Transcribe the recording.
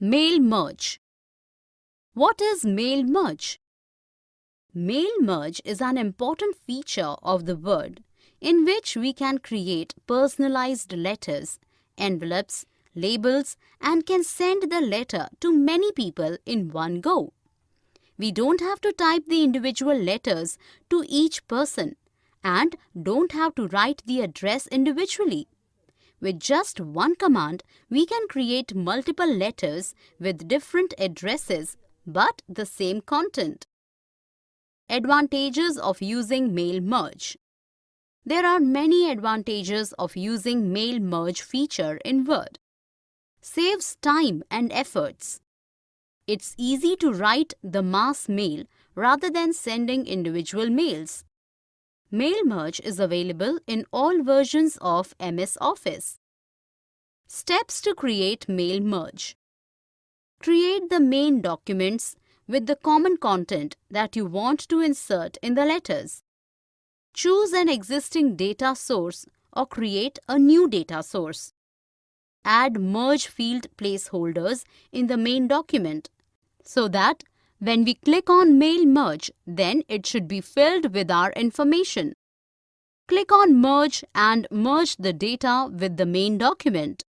Mail merge. What is mail merge? Mail merge is an important feature of the Word in which we can create personalized letters, envelopes, labels, and can send the letter to many people in one go. We don't have to type the individual letters to each person and don't have to write the address individually. With just one command, we can create multiple letters with different addresses but the same content. Advantages of using mail merge. There are many advantages of using mail merge feature in Word. Saves time and efforts. It's easy to write the mass mail rather than sending individual mails. Mail merge is available in all versions of MS Office. Steps to create mail merge. Create the main documents with the common content that you want to insert in the letters. Choose an existing data source or create a new data source. Add merge field placeholders in the main document so that when we click on Mail Merge, then it should be filled with our information. Click on Merge and merge the data with the main document.